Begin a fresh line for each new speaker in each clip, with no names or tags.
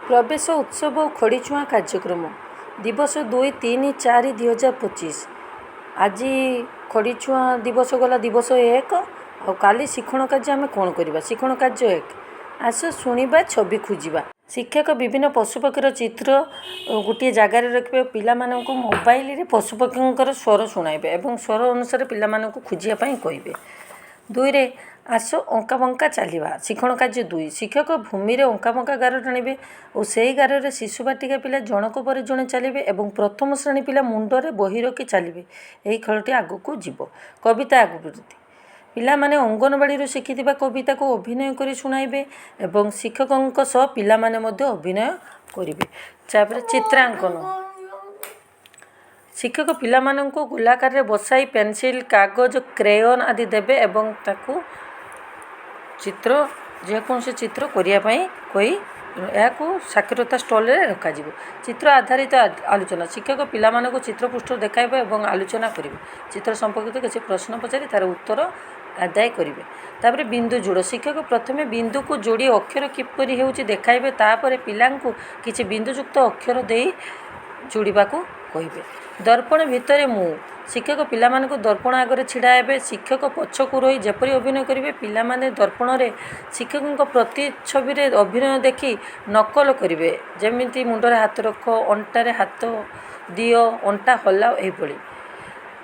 प्रवेश उत्सव और खड़ीछुआ कार्यक्रम दिवस 2-3-4-2025 आज खड़ीछुआ दिवस गला दिवस 1 और काली शिक्षण कार्य आम कौन करवा शिक्षण कार्य 1 आस शुणा छवि खोजा शिक्षक विभिन्न पशुपक्षीर चित्र गोटे जगार रखिए पिला मोबाइल रे पशुपक्षी स्वर शुणाइबे और स्वर अनुसार पिला खोजापी कहे 2 रे आस अंका बंका चलवा शिक्षण कार्य 2 शिक्षक भूमि में अंका बंका गार टाणिबे और से गार में शिशु बाटिका पिला जनक पर जड़े चलिए और प्रथम श्रेणी पिला मुंडरे बही रखी चलिए यही खेलटी आगक जीव कविता आवृत्ति पिला माने अंगनवाड़ी शिखि कविता को अभिनय कर शुणाइबे और शिक्षकों सह पिला माने मध्य अभिनय करेंगे। चित्रांकन शिक्षक पिला माननकु गोलाकार रे बसाई पेंसिल कागज क्रेयन आदि देबे एवं ताकू चित्र जेकोसी चित्र करिया कही या साक्षरता स्टल रे रखा जिवो। चित्र आधारित आलोचना शिक्षक पिला माननकु चित्र पृष्ठ देखाइबे एवं आलोचना करिवे चित्र संपर्कित किसी प्रश्न पचारि तार उत्तर आदाय करेंगे। तापर बिंदु जोड़ शिक्षक प्रथमे बिंदु को जोड़ी अक्षर किपरि हेउची देखाइबे तापर पिलांकु किछि बिंदुयुक्त अक्षर दे जोड़वा कहे। दर्पण भितर मु शिक्षक पिला मानकु दर्पण आगे छिड़ा हेबे शिक्षक पछकु रही जेपरी अभिनय करेंगे पिला माने दर्पण रे शिक्षकों प्रतिच्छवि रे अभिनय देखि नकल करेंगे जमिति मुंडरे हाथ रख अंटारे हाथ दियो अंटा हल्ला एभली।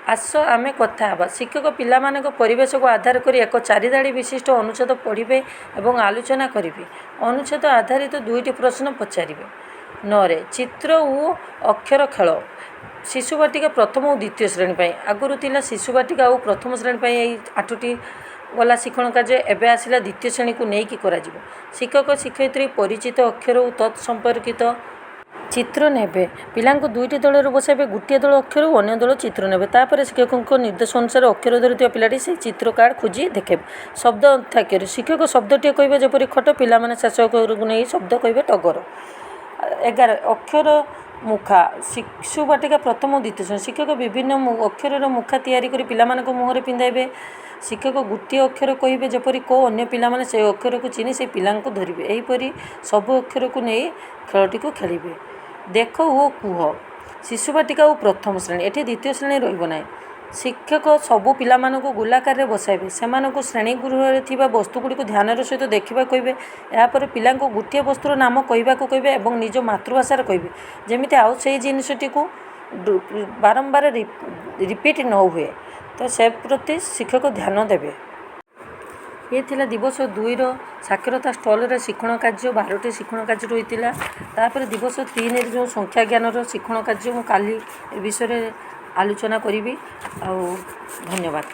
आस आमे कथा हबा शिक्षक पिला मानक परिवेश को आधार कर एक 4 धाड़ी विशिष्ट अनुच्छेद पढ़िबे एवं आलोचना करिवे। अनुच्छेद आधारित 2टी प्रश्न पचारिबे। 9 चित्र और अक्षर खेल शिशु बाटिका प्रथम और द्वितीय श्रेणी आगुरी थिला शिशु बाटिका और प्रथम श्रेणी 8टी गला शिक्षण कार्य एवं आसला द्वितीय श्रेणी को लेकिन करा शिक्षक शिक्षयित्री परिचित अक्षर और तत्संपर्कित चित्र नेबे पिलांको 2टी दल बसाइबे गोटे दल अक्षर और अन्य दल चित्र नेबे तापर शिक्षकों निर्देश अनुसार अक्षर धरी पिलाटी से चित्र कार्ड खोजी देखेबे। शब्द अंत्याक्षर शिक्षक शब्दटी कहे जपरी खट पिला माने शासक को नहीं शब्द कहे टगर। 11 अक्षर मुखा शिशु बाटिका प्रथम और द्वितीय श्रेणी शिक्षक विभिन्न अक्षर मुखा तैयारी करी पिला मानक मुहरे पिंधाइबे शिक्षक गोटे अक्षर कहे जपरी को अन्य पिला माने से अक्षर को चिन्ह से पिला धरिबे एहीपरि सब अक्षर को नहीं खेलटी को खेलिबे। देख वो कुह शिशु बाटिका और प्रथम श्रेणी एठी द्वितीय श्रेणी रहिबो नाही शिक्षक सबू पिला मानकु गोलाकार रे बसाइबे सेमानकु श्रेणी गृह रे थिबा वस्तुगुडी को ध्यान सहित देखा कहे यापर पिलांको गोटे वस्तुर नाम कहवाक कहे और निज मातृभाषा कहे जमिति आउ से जिनसटी को बारंबार रिपीट न हुए तो से प्रति शिक्षक ध्यान देवे। ये थिला दिवस 2 साक्षरता स्टल रे शिक्षण कार्य 12टी शिक्षण कार्य रही तापर दिवस 3 जो संख्या ज्ञान शिक्षण कार्य काली विषय आलोचना करी। धन्यवाद।